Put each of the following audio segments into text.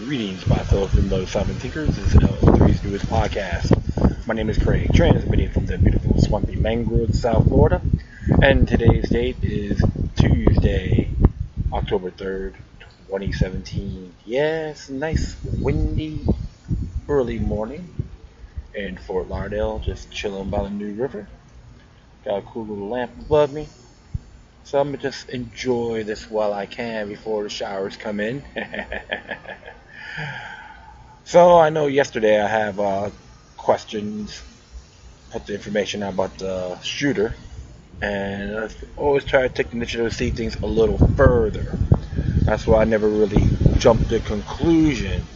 Greetings, my fellow familiar Simon Thinkers. This is L3's newest podcast. My name is Craig, transmitting from the beautiful swampy mangroves, South Florida. And today's date is Tuesday, October 3rd, 2017. Yes, nice windy early morning in Fort Lauderdale, just chilling by the New River. Got a cool little lamp above me. So I'm going to just enjoy this while I can before the showers come in. So I know yesterday I have questions, put the information out about the shooter. And I've always tried to take the initiative to see things a little further. That's why I never really jumped to conclusions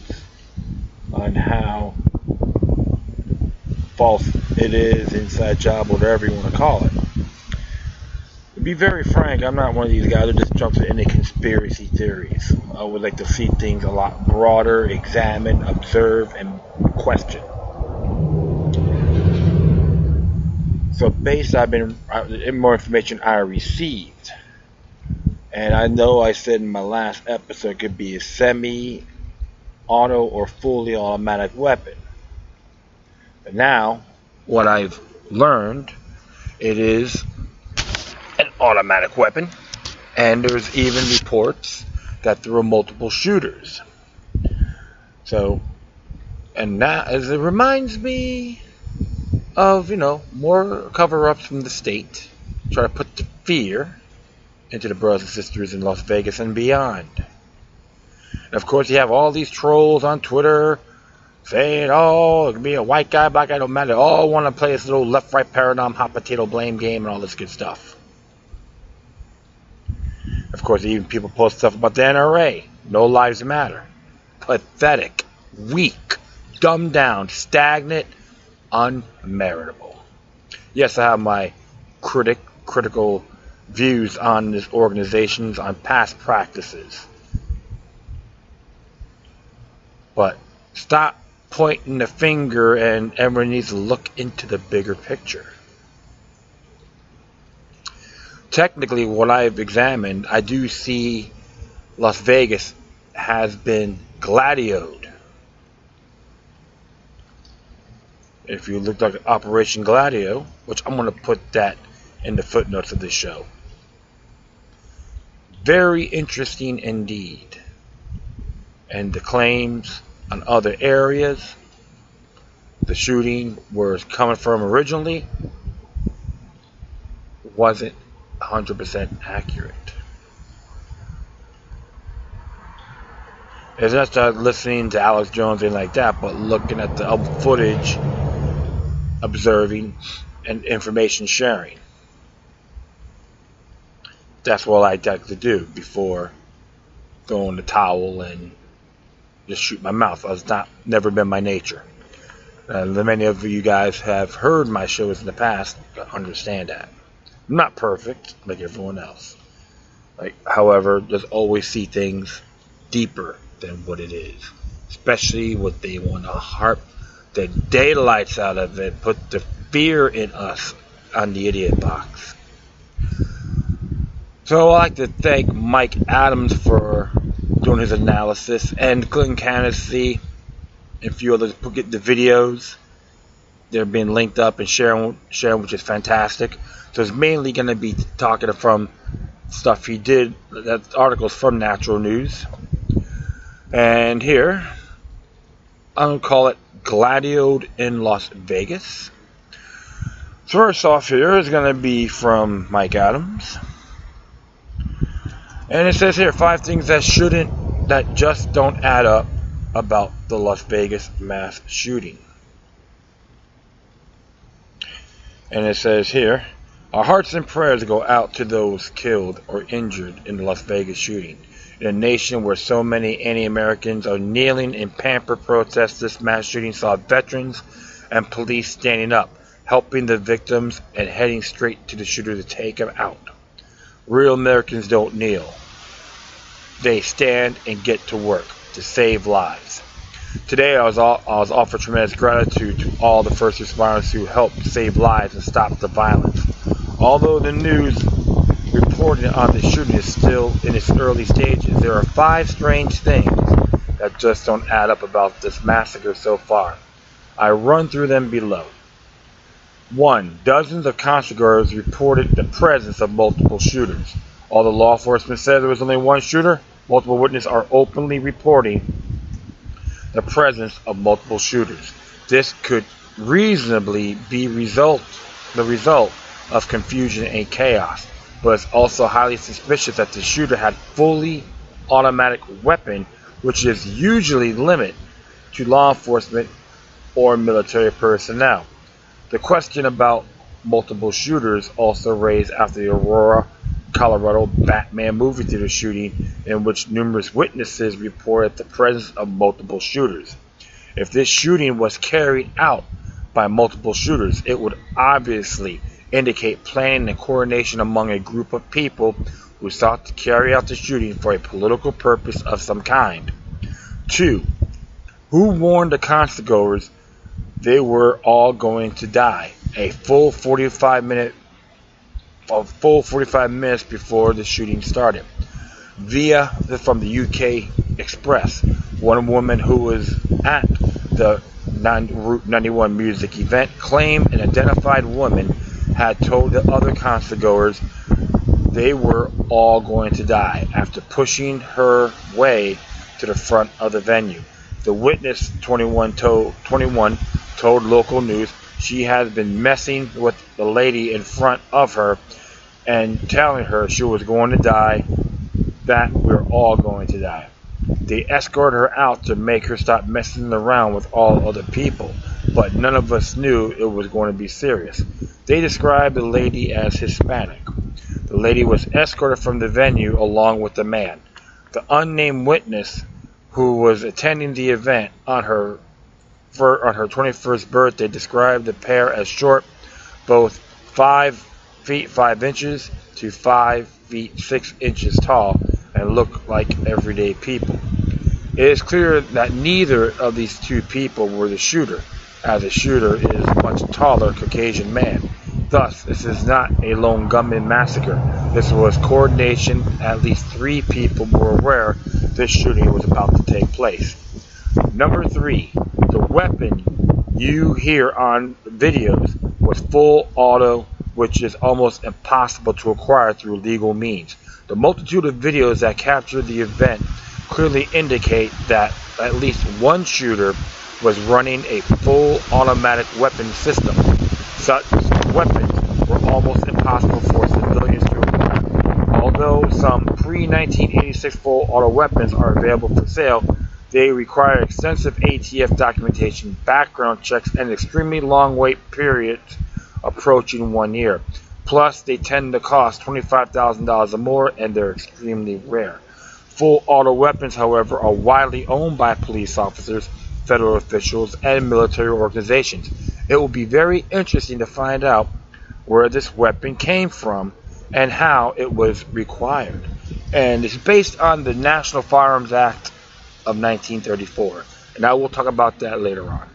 on how false it is, inside job, whatever you want to call it. To be very frank, I'm not one of these guys who just jumps into conspiracy theories. I would like to see things a lot broader, examine, observe, and question. So based on more information I received, and I know I said in my last episode it could be a semi-auto or fully automatic weapon. But now, what I've learned, it is an automatic weapon, and there's even reports that there were multiple shooters. So, and that as it reminds me of, more cover-ups from the state, try to put the fear into the brothers and sisters in Las Vegas and beyond. And of course, you have all these trolls on Twitter saying, oh, it could be a white guy, black guy, don't matter. They all want to play this little left-right paradigm, hot potato blame game and all this good stuff. Of course, even people post stuff about the NRA. No lives matter. Pathetic, weak, dumbed down, stagnant, unmeritable. Yes, I have my critical views on these organizations, on past practices. But stop pointing the finger, and everyone needs to look into the bigger picture. Technically, what I've examined, I do see Las Vegas has been Gladioed. If you look like Operation Gladio, which I'm going to put that in the footnotes of this show. Very interesting indeed. And the claims on other areas, the shooting where it's coming from originally, wasn't 100% accurate. It's not just listening to Alex Jones and like that, but looking at the footage, observing, and information sharing. That's what I like to do before throwing the towel and just shoot my mouth. That's never been my nature. Many of you guys have heard my shows in the past, understand that. I'm not perfect like everyone else. However, just always see things deeper than what it is. Especially what they want to harp the daylights out of it, put the fear in us on the idiot box. So I'd like to thank Mike Adams for doing his analysis, and Clinton Candidacy and a few others get the videos. They're being linked up and sharing, which is fantastic. So it's mainly going to be talking from stuff he did, that's articles from Natural News. And here, I'm going to call it Gladioed in Las Vegas. First off here is going to be from Mike Adams. And it says here, 5 things that just don't add up about the Las Vegas mass shooting. And it says here, our hearts and prayers go out to those killed or injured in the Las Vegas shooting. In a nation where so many anti-Americans are kneeling in pampered protest, this mass shooting saw veterans and police standing up, helping the victims and heading straight to the shooter to take him out. Real Americans don't kneel. They stand and get to work to save lives. Today I was offered tremendous gratitude to all the first responders who helped save lives and stop the violence. Although the news reporting on the shooting is still in its early stages, there are 5 strange things that just don't add up about this massacre so far. I run through them below. 1. Dozens of concertgoers reported the presence of multiple shooters. Although law enforcement said there was only one shooter, multiple witnesses are openly reporting the presence of multiple shooters. This could reasonably be the result of confusion and chaos, but it's also highly suspicious that the shooter had fully automatic weapon, which is usually limited to law enforcement or military personnel. The question about multiple shooters also raised after the Aurora, Colorado Batman movie theater shooting, in which numerous witnesses reported the presence of multiple shooters. If this shooting was carried out by multiple shooters, it would obviously indicate planning and coordination among a group of people who sought to carry out the shooting for a political purpose of some kind. 2. Who warned the concertgoers they were all going to die a full 45 minutes before the shooting started? From the UK Express, one woman who was at the Route 91 music event claimed an identified woman had told the other concertgoers they were all going to die after pushing her way to the front of the venue. The witness, 21, told local news she has been messing with the lady in front of her and telling her she was going to die, that we're all going to die. They escorted her out to make her stop messing around with all other people, but none of us knew it was going to be serious. They described the lady as Hispanic. The lady was escorted from the venue along with the man. The unnamed witness, who was attending the event on her 21st birthday, described the pair as short, both 5 feet 5 inches to 5 feet 6 inches tall, and looked like everyday people. It is clear that neither of these two people were the shooter, as the shooter is a much taller Caucasian man. Thus, this is not a lone gunman massacre. This was coordination. At least 3 people were aware this shooting was about to take place. Number 3. The weapon you hear on videos was full auto, which is almost impossible to acquire through legal means. The multitude of videos that captured the event clearly indicate that at least one shooter was running a full automatic weapon system. Such weapons were almost impossible for civilians to acquire. Although some pre-1986 full auto weapons are available for sale, they require extensive ATF documentation, background checks, and extremely long wait periods approaching 1 year. Plus, they tend to cost $25,000 or more, and they're extremely rare. Full auto weapons, however, are widely owned by police officers, federal officials, and military organizations. It will be very interesting to find out where this weapon came from and how it was required. And it's based on the National Firearms Act of 1934. And I will talk about that later on.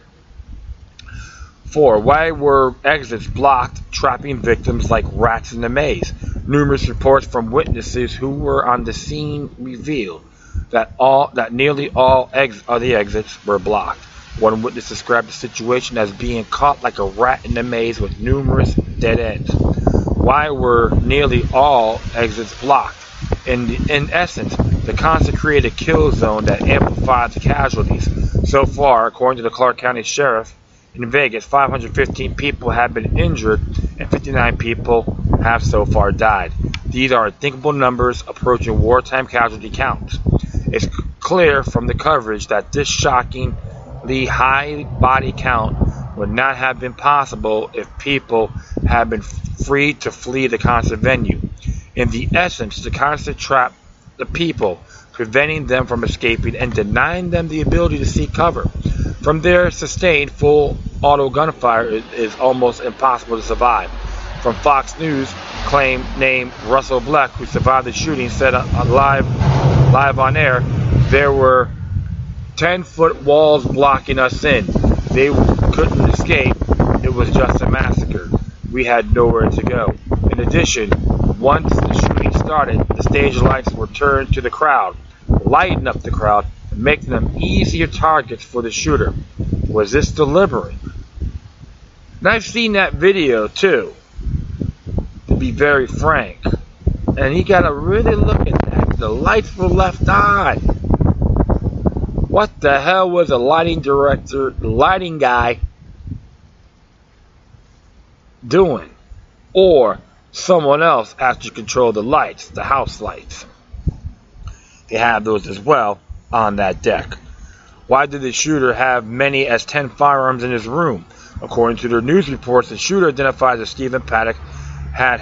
4. Why were exits blocked, trapping victims like rats in a maze? Numerous reports from witnesses who were on the scene revealed that nearly all the exits were blocked. One witness described the situation as being caught like a rat in a maze with numerous dead ends. Why were nearly all exits blocked? In essence, the concert created a kill zone that amplified the casualties. So far, according to the Clark County Sheriff in Vegas, 515 people have been injured and 59 people have so far died. These are unthinkable numbers approaching wartime casualty counts. It's clear from the coverage that this shockingly high body count would not have been possible if people had been free to flee the concert venue. In the essence, the concert trapped the people, preventing them from escaping and denying them the ability to seek cover. From their sustained full auto gunfire, it is almost impossible to survive. From Fox News, named Russell Black, who survived the shooting, said live on air, there were 10-foot walls blocking us in. They couldn't escape. It was just a massacre. We had nowhere to go. In addition, once the shooting started, the stage lights were turned to the crowd, lighting up the crowd, and making them easier targets for the shooter. Was this deliberate? And I've seen that video too, to be very frank. And you gotta really look at that. The lights were left on. What the hell was the lighting guy doing? Or someone else actually controlled the lights, the house lights. They have those as well on that deck. Why did the shooter have many as 10 firearms in his room? According to the news reports, the shooter identified as Stephen Paddock had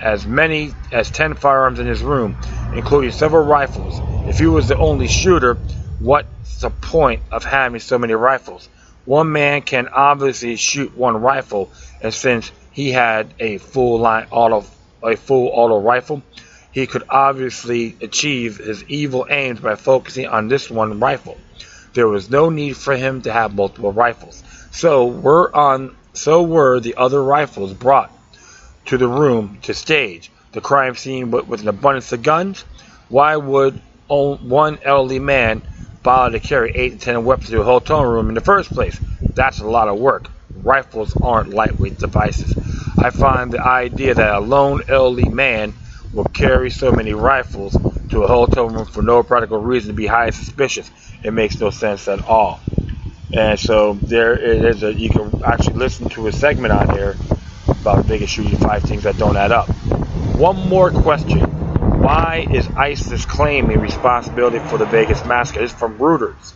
as many as 10 firearms in his room, including several rifles. If he was the only shooter, what's the point of having so many rifles? One man can obviously shoot one rifle, and since he had a full auto rifle, he could obviously achieve his evil aims by focusing on this one rifle. There was no need for him to have multiple rifles. So were the other rifles brought to the room to stage the crime scene with an abundance of guns? Why would one elderly man bother to carry 8 to 10 weapons to a hotel room in the first place? That's a lot of work. Rifles aren't lightweight devices. I find the idea that a lone elderly man will carry so many rifles to a hotel room for no practical reason to be highly suspicious. It makes no sense at all. And so there is you can actually listen to a segment on there about Vegas shooting, 5 things that don't add up. One more question. Why is ISIS claiming responsibility for the Vegas massacre? This is from Reuters.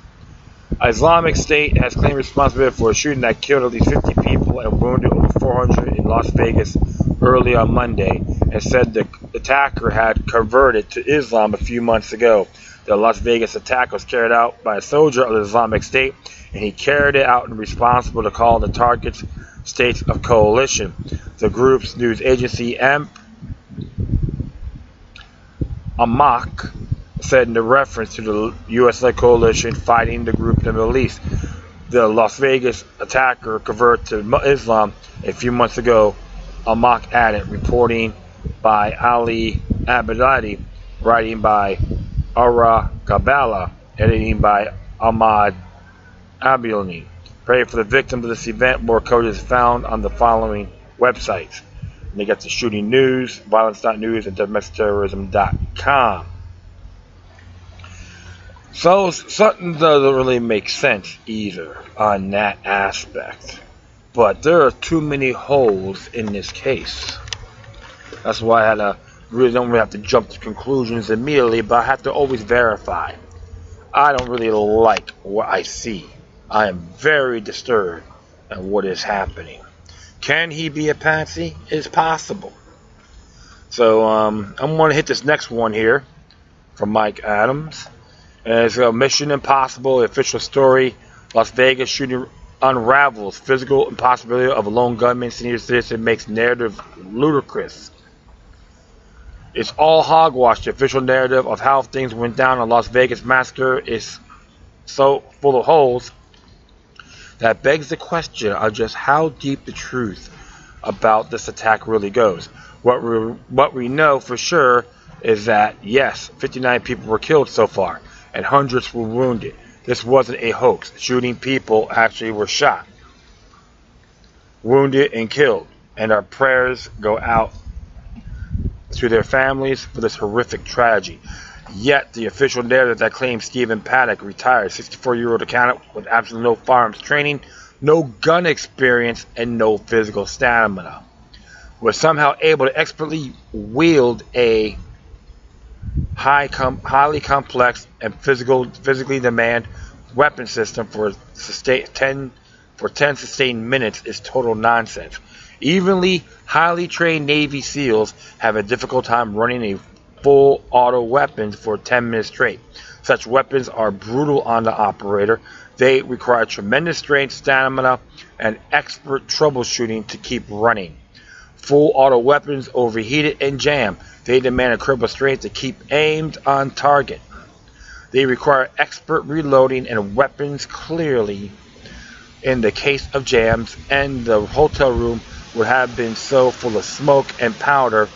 Islamic State has claimed responsibility for a shooting that killed at least 50 people and wounded over 400 in Las Vegas early on Monday, and said the attacker had converted to Islam a few months ago. The Las Vegas attack was carried out by a soldier of the Islamic State, and he carried it out and responsible to call the targets states of coalition. The group's news agency Amaq said in the reference to the U.S.-led coalition fighting the group in the Middle East. The Las Vegas attacker converted to Islam a few months ago, Amaq added, reporting by Ali Abadati, writing by Ara Gabala, editing by Ahmad Abilani. Pray for the victims of this event. More coverage is found on the following websites. And they got the shooting news, violence.news, and domesticterrorism.com. So something doesn't really make sense either on that aspect. But there are too many holes in this case. That's why I don't really have to jump to conclusions immediately, but I have to always verify. I don't really like what I see. I am very disturbed at what is happening. Can he be a patsy? It's possible. So I'm going to hit this next one here from Mike Adams. And it's a Mission Impossible, the official story. Las Vegas shooting unravels. Physical impossibility of a lone gunman senior citizen makes narrative ludicrous. It's all hogwash. The official narrative of how things went down in Las Vegas massacre is so full of holes that begs the question of just how deep the truth about this attack really goes. What we know for sure is that, yes, 59 people were killed so far, and hundreds were wounded. This wasn't a hoax. Shooting people actually were shot, wounded, and killed. And our prayers go out to their families for this horrific tragedy. Yet the official narrative that claims Stephen Paddock, retired 64-year-old accountant with absolutely no firearms training, no gun experience, and no physical stamina, was somehow able to expertly wield a highly complex and physically demand weapon system for 10 sustained minutes is total nonsense. Evenly highly trained Navy SEALs have a difficult time running a full auto weapons for 10 minutes straight. Such weapons are brutal on the operator. They require tremendous strength, stamina, and expert troubleshooting to keep running. Full auto weapons overheated and jam. They demand incredible strength to keep aimed on target. They require expert reloading and weapons clearly. In the case of jams, and the hotel room would have been so full of smoke and powder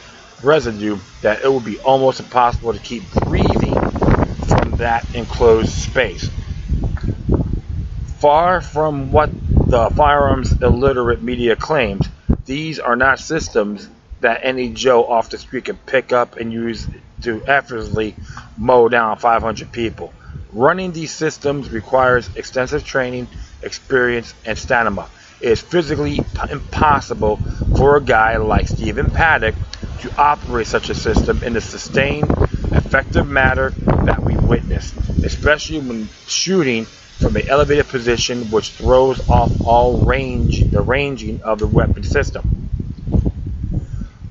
residue that it would be almost impossible to keep breathing from that enclosed space. Far from what the firearms illiterate media claims, these are not systems that any Joe off the street can pick up and use to effortlessly mow down 500 people. Running these systems requires extensive training, experience, and stamina. It is physically impossible for a guy like Stephen Paddock to operate such a system in the sustained, effective manner that we witness, especially when shooting from an elevated position, which throws off the ranging of the weapon system.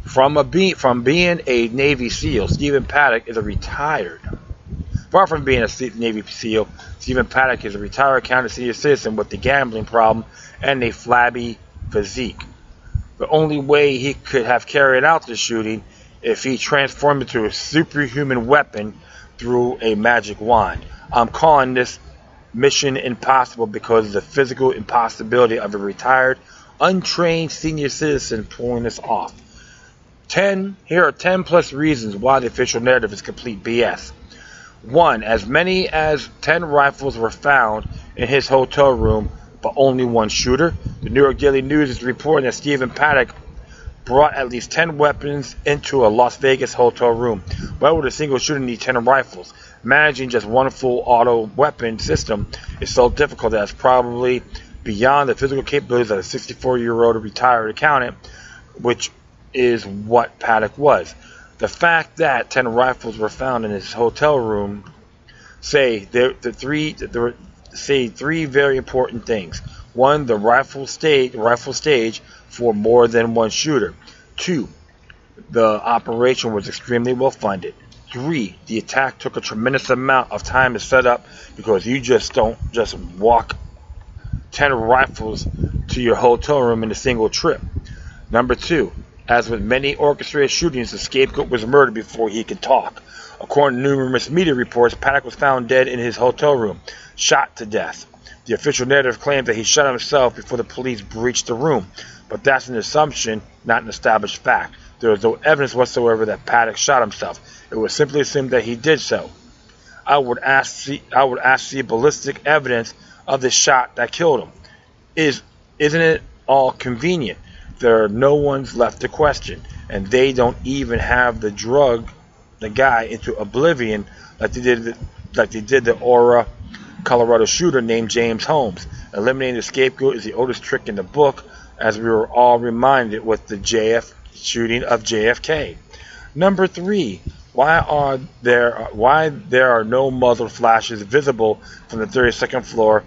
From being a Navy SEAL, Stephen Paddock is a retired. Far from being a Navy SEAL, Stephen Paddock is a retired county senior citizen with a gambling problem and a flabby physique. The only way he could have carried out the shooting if he transformed into a superhuman weapon through a magic wand. I'm calling this Mission Impossible because of the physical impossibility of a retired, untrained senior citizen pulling this off. Here are 10 plus reasons why the official narrative is complete BS. 1. As many as 10 rifles were found in his hotel room, but only one shooter. The New York Daily News is reporting that Stephen Paddock brought at least 10 weapons into a Las Vegas hotel room. Why would a single shooter need 10 rifles? Managing just one full auto weapon system is so difficult that it's probably beyond the physical capabilities of a 64-year-old retired accountant, which is what Paddock was. The fact that 10 rifles were found in his hotel room say three very important things. 1. The rifle stage for more than one shooter. 2. The operation was extremely well funded. 3. The attack took a tremendous amount of time to set up because you just don't just walk 10 rifles to your hotel room in a single trip. Number 2. As with many orchestrated shootings, the scapegoat was murdered before he could talk. According to numerous media reports, Paddock was found dead in his hotel room, shot to death. The official narrative claims that he shot himself before the police breached the room, but that's an assumption, not an established fact. There is no evidence whatsoever that Paddock shot himself. It was simply assumed that he did so. I would ask the ballistic evidence of the shot that killed him. Isn't it all convenient? There are no one's left to question, and they don't even have the drug the guy into oblivion like they did the Aurora, Colorado shooter named James Holmes. Eliminating the scapegoat is the oldest trick in the book, as we were all reminded with the shooting of JFK. Number 3. Why there are no muzzle flashes visible from the 32nd floor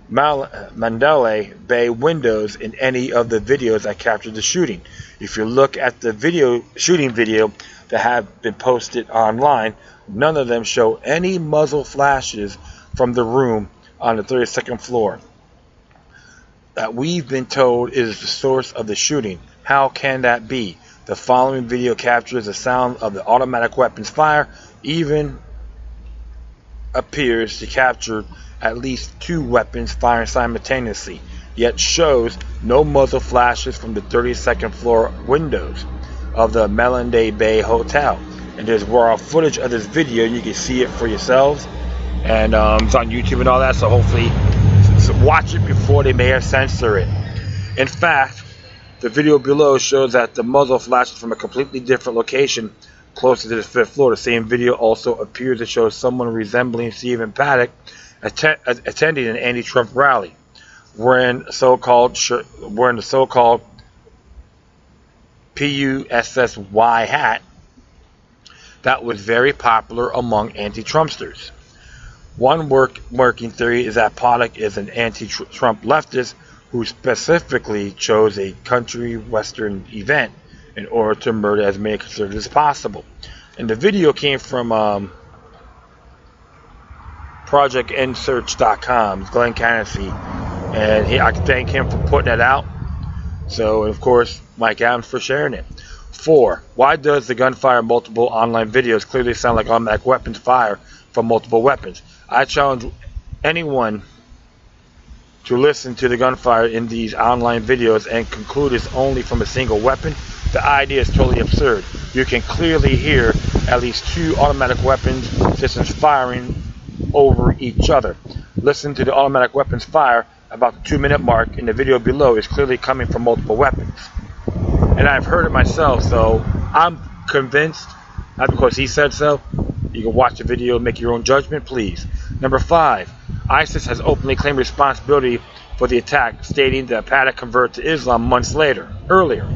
Mandalay Bay windows in any of the videos that captured the shooting. If you look at the shooting video that have been posted online, none of them show any muzzle flashes from the room on the 32nd floor that we've been told is the source of the shooting. How can that be? The following video captures the sound of the automatic weapons fire, even appears to capture at least 2 weapons firing simultaneously, yet shows no muzzle flashes from the 32nd floor windows of the Mandalay Bay Hotel. And there's raw footage of this video, and you can see it for yourselves. And it's on YouTube and all that, so hopefully watch it before they may have censored it. In fact, the video below shows that the muzzle flashes from a completely different location closer to the 5th floor. The same video also appears to show someone resembling Stephen Paddock attending an anti-Trump rally, wearing the so-called PUSSY hat that was very popular among anti-Trumpsters. One working theory is that Paddock is an anti-Trump leftist who specifically chose a country western event in order to murder as many conservatives as possible. And the video came from ProjectNSearch.com, Glenn Canopy, and I can thank him for putting that out. So, and of course, Mike Adams for sharing it. 4. Why does the gunfire multiple online videos clearly sound like automatic weapons fire from multiple weapons? I challenge anyone to listen to the gunfire in these online videos and conclude it's only from a single weapon. The idea is totally absurd. You can clearly hear at least 2 automatic weapons systems firing over each other. Listen to the automatic weapons fire about the 2-minute mark in the video below is clearly coming from multiple weapons. And I've heard it myself, so I'm convinced, not because he said so. You can watch the video and make your own judgment, please. Number 5, ISIS has openly claimed responsibility for the attack, stating that Paddock converted to Islam months earlier.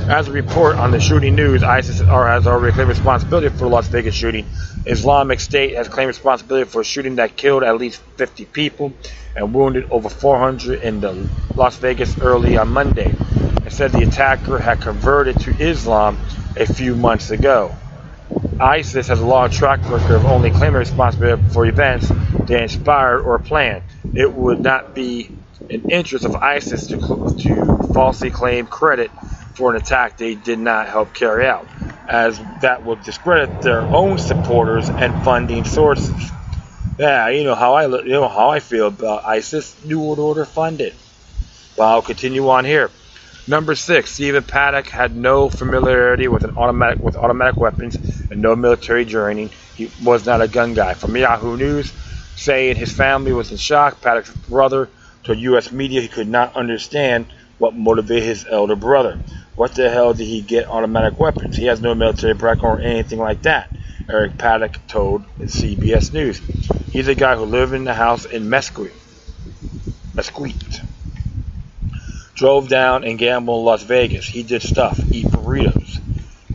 As a report on the shooting news, ISIS has already claimed responsibility for the Las Vegas shooting. Islamic State has claimed responsibility for a shooting that killed at least 50 people and wounded over 400 in the Las Vegas early on Monday. It said the attacker had converted to Islam a few months ago. ISIS has a long track record of only claiming responsibility for events they inspired or planned. It would not be in interest of ISIS to falsely claim credit for an attack they did not help carry out, as that would discredit their own supporters and funding sources. Yeah, you know how I feel about ISIS. New World Order funded. But I'll continue on here. Number 6, Stephen Paddock had no familiarity with automatic weapons and no military training. He was not a gun guy. From Yahoo News, saying his family was in shock. Paddock's brother told U.S. media he could not understand what motivated his elder brother. What the hell did he get automatic weapons? He has no military background or anything like that, Eric Paddock told CBS News. He's a guy who lived in the house in Mesquite. Drove down and gambled in Las Vegas. He did stuff, eat burritos.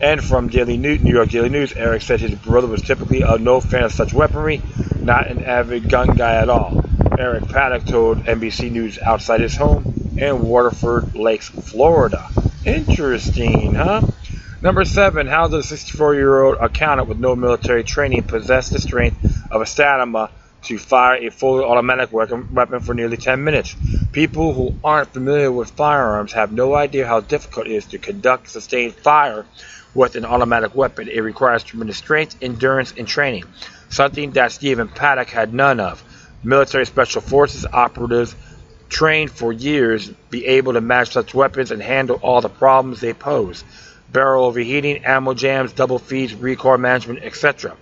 And from New York Daily News, Eric said his brother was typically no fan of such weaponry, not an avid gun guy at all. Eric Paddock told NBC News outside his home in Waterford Lakes, Florida. Interesting, huh? Number 7, how does a 64-year-old accountant with no military training possess the strength of a stamina to fire a fully automatic weapon for nearly 10 minutes? People who aren't familiar with firearms have no idea how difficult it is to conduct sustained fire with an automatic weapon. It requires tremendous strength, endurance, and training, something that Stephen Paddock had none of. Military Special Forces operatives trained for years be able to match such weapons and handle all the problems they pose. Barrel overheating, ammo jams, double feeds, recoil management, etc.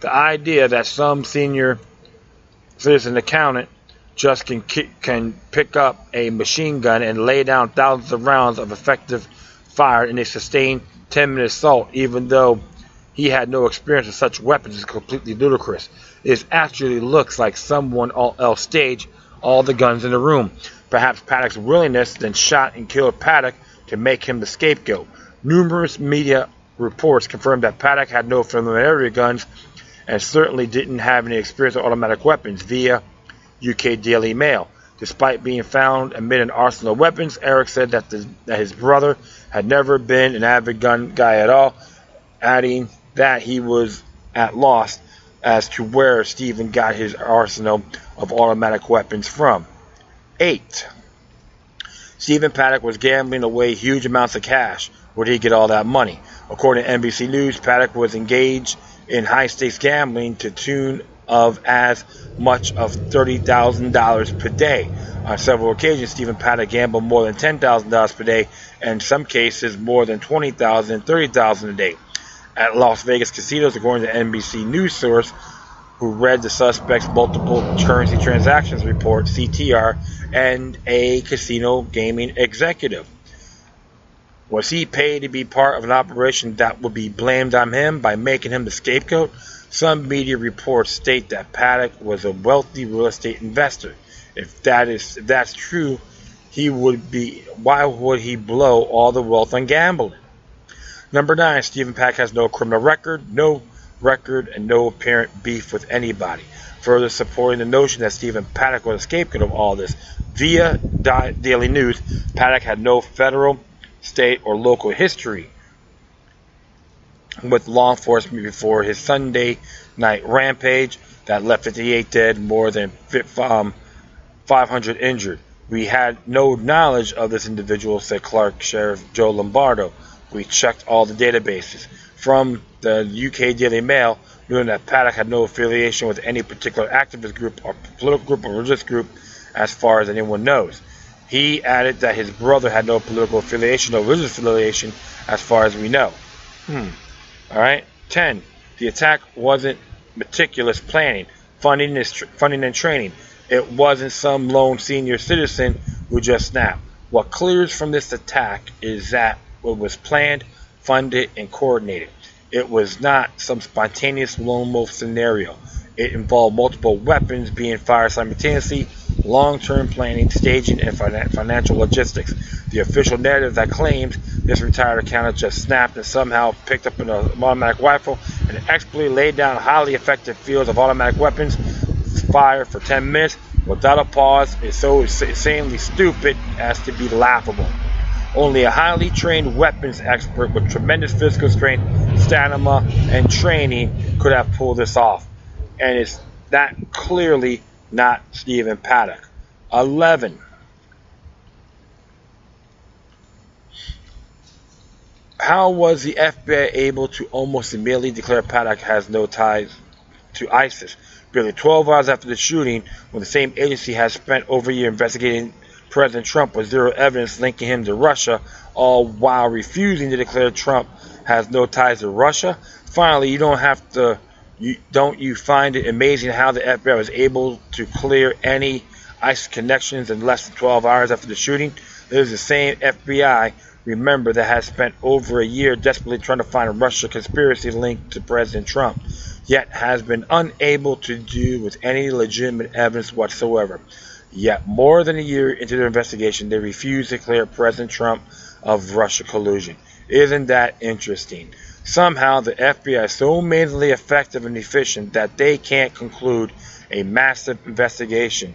The idea that some senior citizen accountant just can pick up a machine gun and lay down thousands of rounds of effective fire in a sustained 10-minute assault, even though he had no experience with such weapons, is completely ludicrous. It actually looks like someone else staged all the guns in the room. Perhaps Paddock's willingness then shot and killed Paddock to make him the scapegoat. Numerous media reports confirmed that Paddock had no familiarity with guns and certainly didn't have any experience with automatic weapons via UK Daily Mail. Despite being found amid an arsenal of weapons, Eric said that his brother had never been an avid gun guy at all, adding that he was at loss as to where Stephen got his arsenal of automatic weapons from. 8. Stephen Paddock was gambling away huge amounts of cash. Where did he get all that money? According to NBC News, Paddock was engaged in high-stakes gambling to tune of as much of $30,000 per day. On several occasions, Stephen Paddock gambled more than $10,000 per day, and in some cases more than $20,000 and $30,000 a day. At Las Vegas casinos, according to NBC News source, who read the suspect's multiple currency transactions report, CTR, and a casino gaming executive. Was he paid to be part of an operation that would be blamed on him by making him the scapegoat? Some media reports state that Paddock was a wealthy real estate investor. If that's true, why would he blow all the wealth on gambling? Number 9, Stephen Paddock has no criminal record, and no apparent beef with anybody. Further supporting the notion that Stephen Paddock was a scapegoat of all this, via Daily News, Paddock had no federal, state, or local history with law enforcement before his Sunday night rampage that left 58 dead, more than 500 injured. We had no knowledge of this individual, said Clark Sheriff Joe Lombardo. We checked all the databases. From the UK Daily Mail, knowing that Paddock had no affiliation with any particular activist group or political group or religious group as far as anyone knows. He added that his brother had no political affiliation or religious affiliation as far as we know. Alright. 10. The attack wasn't meticulous planning. funding and training. It wasn't some lone senior citizen who just snapped. What clears from this attack is that it was planned, funded, and coordinated. It was not some spontaneous lone wolf scenario. It involved multiple weapons being fired simultaneously, long-term planning, staging, and financial logistics. The official narrative that claims this retired accountant just snapped and somehow picked up an automatic rifle and expertly laid down highly effective fields of automatic weapons fired for 10 minutes without a pause is so insanely stupid as to be laughable. Only a highly trained weapons expert with tremendous physical strength, stamina, and training could have pulled this off. And it's that clearly not Stephen Paddock. 11. How was the FBI able to almost immediately declare Paddock has no ties to ISIS? Barely 12 hours after the shooting, when the same agency has spent over a year investigating President Trump with zero evidence linking him to Russia, all while refusing to declare Trump has no ties to Russia. Finally, don't you find it amazing how the FBI was able to clear any ISIS connections in less than 12 hours after the shooting? It is the same FBI, remember, that has spent over a year desperately trying to find a Russia conspiracy linked to President Trump, yet has been unable to do with any legitimate evidence whatsoever. Yet more than a year into their investigation, they refuse to clear President Trump of Russia collusion. Isn't that interesting? Somehow the FBI is so amazingly effective and efficient that they can't conclude a massive investigation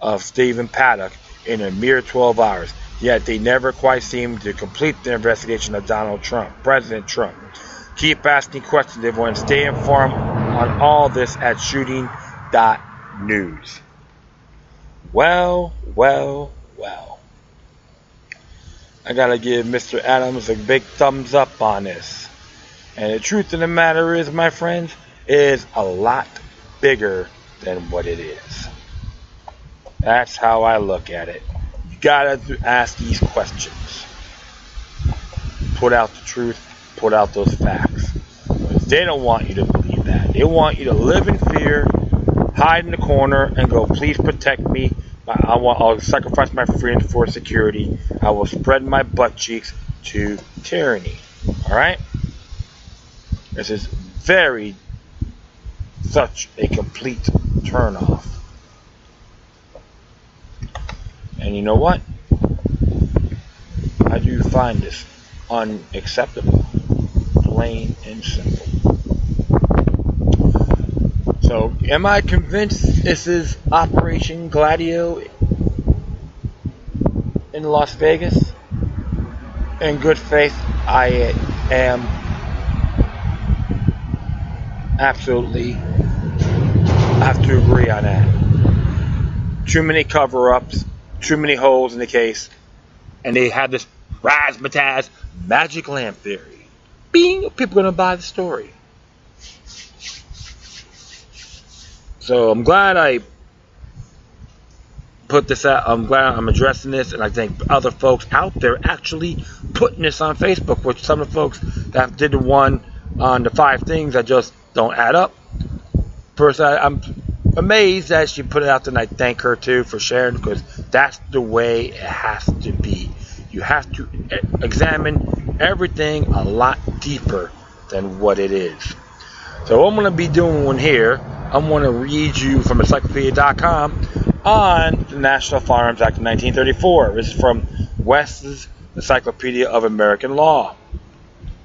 of Stephen Paddock in a mere 12 hours. Yet they never quite seem to complete their investigation of President Trump. Keep asking questions, everyone. Stay informed on all this at shooting.news. Well. I gotta give Mr. Adams a big thumbs up on this. And the truth of the matter is, my friends, it is a lot bigger than what it is. That's how I look at it. You gotta ask these questions. Put out the truth, put out those facts. But they don't want you to believe that. They want you to live in fear, hide in the corner, and go, please protect me. I'll sacrifice my freedom for security. I will spread my butt cheeks to tyranny. Alright? This is such a complete turnoff. And you know what? I do find this unacceptable. Plain and simple. So, am I convinced this is Operation Gladio in Las Vegas? In good faith, I am absolutely have to agree on that. Too many cover-ups, too many holes in the case, and they had this razzmatazz magic lamp theory. Bing! People are going to buy the story. So I'm glad I put this out. I'm glad I'm addressing this, and I think other folks out there actually putting this on Facebook, which some of the folks that did the one on the 5 things that just don't add up. First, I'm amazed that she put it out there, and I thank her too for sharing, because that's the way it has to be. You have to examine everything a lot deeper than what it is. So what I'm going to be doing here, I'm going to read you from encyclopedia.com on the National Firearms Act of 1934. This is from West's Encyclopedia of American Law.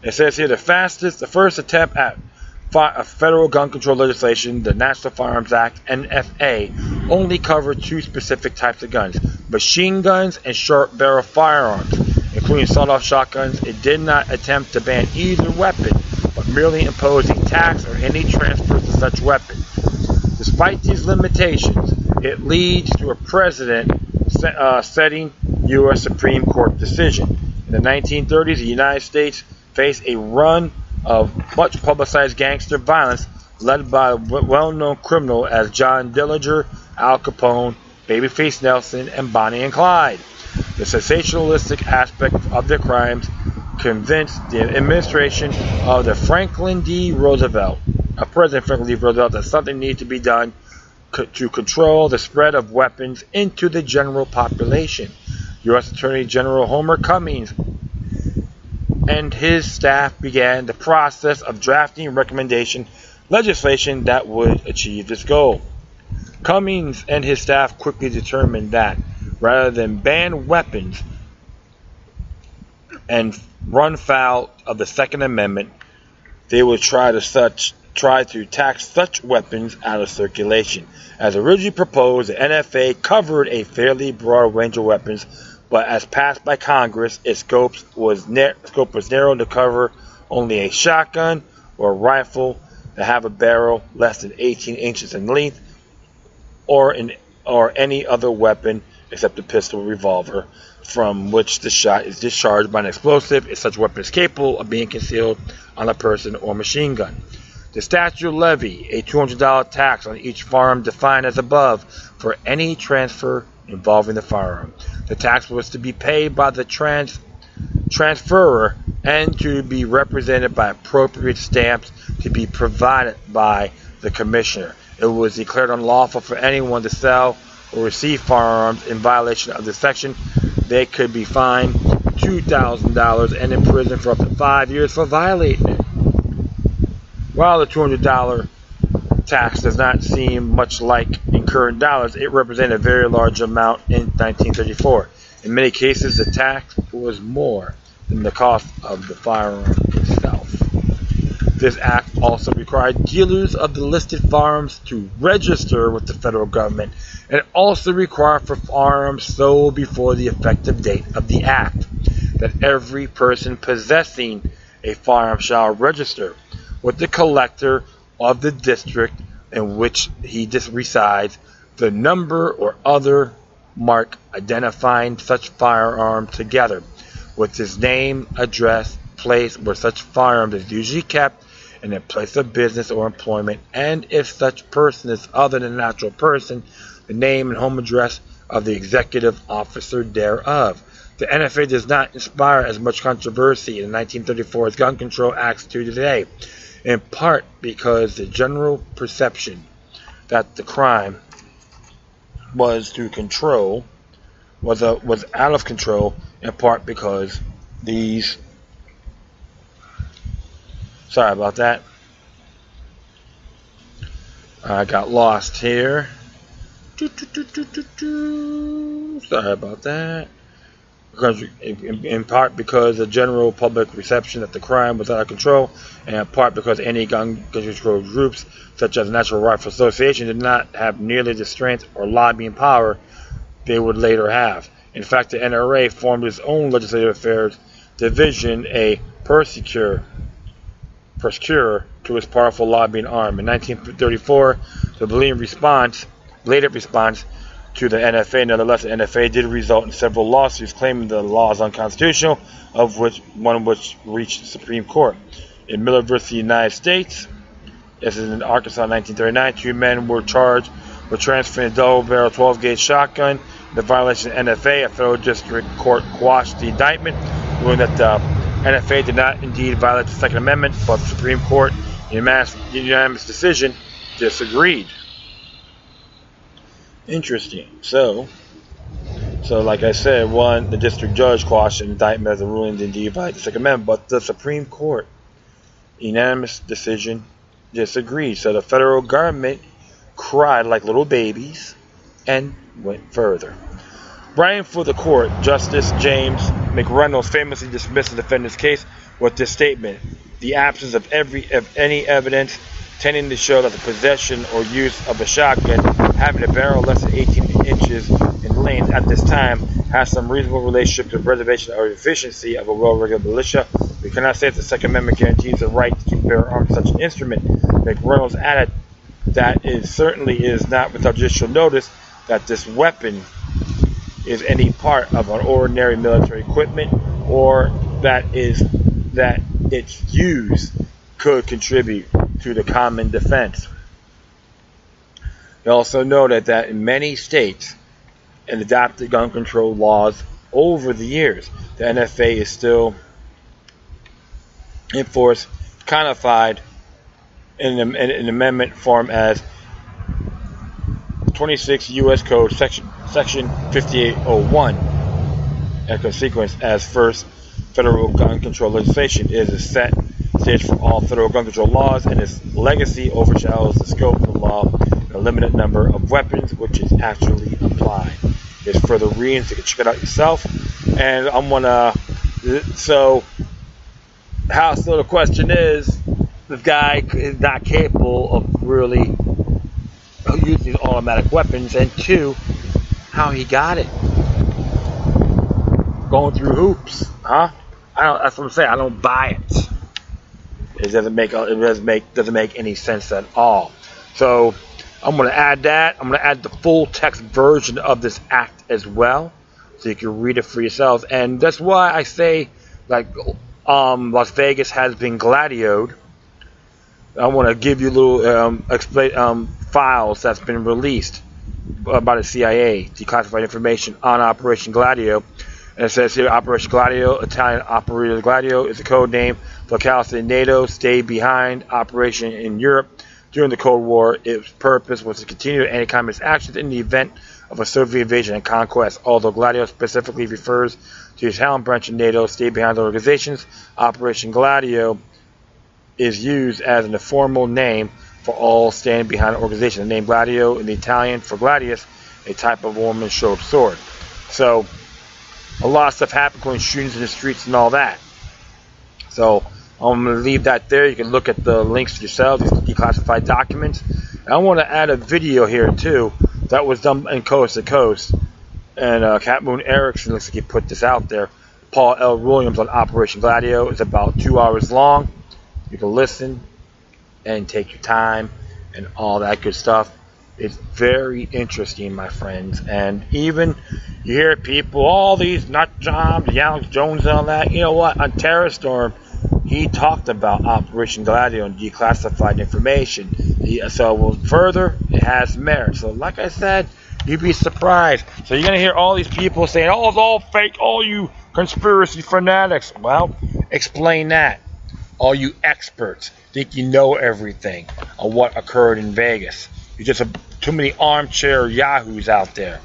It says here, the first attempt at federal gun control legislation, the National Firearms Act, NFA, only covered 2 specific types of guns, machine guns and short barrel firearms, including sawed-off shotguns. It did not attempt to ban either weapon, but merely imposing tax or any transfers to such weapon. Despite these limitations, it leads to a precedent-setting U.S. Supreme Court decision. In the 1930s, the United States faced a run of much publicized gangster violence led by a well-known criminal as John Dillinger, Al Capone, Babyface Nelson, and Bonnie and Clyde. The sensationalistic aspect of their crimes convinced the administration of President Franklin D. Roosevelt that something needed to be done to control the spread of weapons into the general population. U.S. Attorney General Homer Cummings and his staff began the process of drafting recommendation legislation that would achieve this goal. Cummings and his staff quickly determined that, rather than ban weapons and run foul of the Second Amendment, they would try to tax such weapons out of circulation. As originally proposed, the NFA covered a fairly broad range of weapons, but as passed by Congress, its scope was narrowed to cover only a shotgun or a rifle that have a barrel less than 18 inches in length, or any other weapon except a pistol or revolver from which the shot is discharged by an explosive if such weapon is capable of being concealed on a person or machine gun. The statute levied a $200 tax on each firearm defined as above for any transfer involving the firearm. The tax was to be paid by the transferor and to be represented by appropriate stamps to be provided by the commissioner. It was declared unlawful for anyone to sell or receive firearms in violation of this section. They could be fined $2,000 and imprisoned for up to 5 years for violating it. While the $200 tax does not seem much like in current dollars, it represented a very large amount in 1934. In many cases, the tax was more than the cost of the firearm itself. This act also required dealers of the listed firearms to register with the federal government, and also required for firearms sold before the effective date of the act that every person possessing a firearm shall register with the collector of the district in which he resides the number or other mark identifying such firearm together with his name, address, place where such firearm is usually kept, and a place of business or employment, and if such person is other than a natural person, the name and home address of the executive officer thereof. The NFA does not inspire as much controversy in 1934 as gun control acts do today, in part because the general perception that the crime was out of control, in part because these. Sorry about that. I got lost here. Sorry about that. Because, in part because the general public reception that the crime was out of control, and in part because any gun control groups, such as the National Rifle Association, did not have nearly the strength or lobbying power they would later have. In fact, the NRA formed its own legislative affairs division, a persecutor to its powerful lobbying arm. In 1934, the blatant response to the NFA, nonetheless, the NFA did result in several lawsuits claiming the law is unconstitutional, of which one reached the Supreme Court. In Miller v. United States, this is in Arkansas, 1939, 2 men were charged with transferring a double-barrel 12-gauge shotgun. The violation of NFA, a federal district court quashed the indictment, ruling that the NFA did not indeed violate the Second Amendment, but the Supreme Court, in unanimous decision, disagreed. Interesting. So like I said, the district judge quashed an indictment as a ruling that indeed violated the Second Amendment, but the Supreme Court, unanimous decision, disagreed. So the federal government cried like little babies and went further. Writing for the court, Justice James McReynolds famously dismissed the defendant's case with this statement: the absence of any evidence tending to show that the possession or use of a shotgun having a barrel less than 18 inches in length at this time has some reasonable relationship to the preservation or efficiency of a well-regulated militia. We cannot say that the Second Amendment guarantees the right to keep bear arms such an instrument. McReynolds added that it certainly is not without judicial notice that this weapon is any part of an ordinary military equipment, or that its use could contribute to the common defense. They also noted that in many states and adopted gun control laws over the years, the NFA is still enforced, codified in an amendment form as 26 U.S. Code Section 5801 and consequence as first federal gun control legislation is a set stage for all federal gun control laws, and its legacy overshadows the scope of the law and a limited number of weapons which is actually applied. There's further readings, you can check it out yourself. And I'm gonna, so the question is, this guy is not capable of really using these automatic weapons, and two, how he got it. Going through hoops, huh? That's what I'm saying. I don't buy it. It doesn't make any sense at all. So I'm going to add that. I'm going to add the full text version of this act as well, so you can read it for yourselves. And that's why I say, like, Las Vegas has been gladioed. I want to give you little files that's been released by the CIA, declassified information on Operation Gladio. And it says here, Operation Gladio, Italian Operator Gladio, is the code name for locality NATO stayed behind operation in Europe during the Cold War. Its purpose was to continue anti-communist actions in the event of a Soviet invasion and conquest. Although Gladio specifically refers to the Italian branch of NATO stayed behind organizations, Operation Gladio is used as an informal name for all standing behind an organization. The name Gladio in the Italian for gladius, a type of woman's short sword. So a lot of stuff happened, including shootings in the streets and all that. So I'm going to leave that there. You can look at the links yourselves, these declassified documents. And I want to add a video here too that was done in Coast to Coast. And Cat Moon Erickson looks like he put this out there. Paul L. Williams on Operation Gladio. It's about 2 hours long. You can listen and take your time and all that good stuff. It's very interesting, my friends. And even you hear people, all these nut jobs, Alex Jones and all that. You know what? On Terror Storm, he talked about Operation Gladio and declassified information. So further, it has merit. So like I said, you'd be surprised. So you're going to hear all these people saying, oh, it's all fake, all you conspiracy fanatics. Well, explain that. All you experts think you know everything on what occurred in Vegas. You're just too many armchair yahoos out there.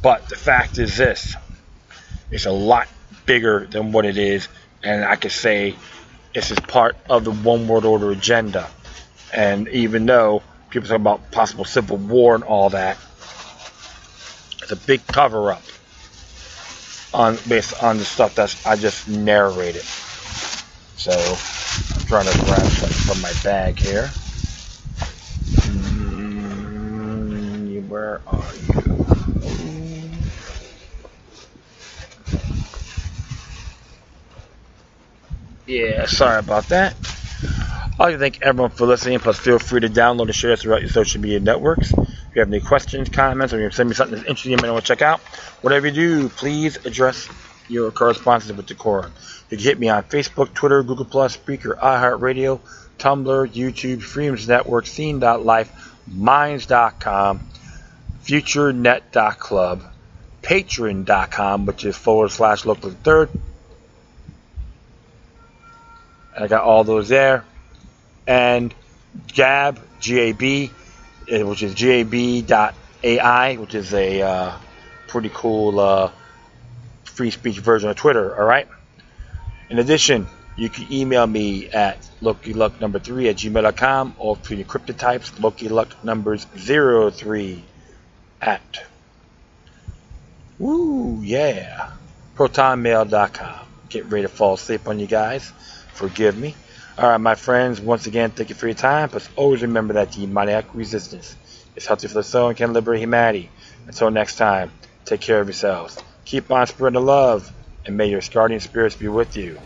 But the fact is this. It's a lot bigger than what it is. And I could say this is part of the One World Order agenda. And even though people talk about possible civil war and all that, it's a big cover-up based on the stuff that I just narrated. So I'm trying to grab something from my bag here. Where are you? Yeah, sorry about that. I'd like to thank everyone for listening. Plus, feel free to download and share this throughout your social media networks. If you have any questions, comments, or you send me something that's interesting you may want to check out, whatever you do, please address your correspondence with decorum. You can hit me on Facebook, Twitter, Google+, Spreaker, iHeartRadio, Tumblr, YouTube, Freedoms Network, Scene.life, Minds.com, FutureNet.club, Patreon.com, which is /local third. I got all those there. And Gab, G-A-B, which is gab.ai, which is a pretty cool free speech version of Twitter, alright? In addition, you can email me at LokiLuck3@gmail.com or through your cryptotypes, LokiLuck03 at protonmail.com. Get ready to fall asleep on you guys. Forgive me. Alright, my friends, once again, thank you for your time. But always remember that demoniac resistance is healthy for the soul and can liberate humanity. Until next time, take care of yourselves. Keep on spreading the love, and may your guardian spirits be with you.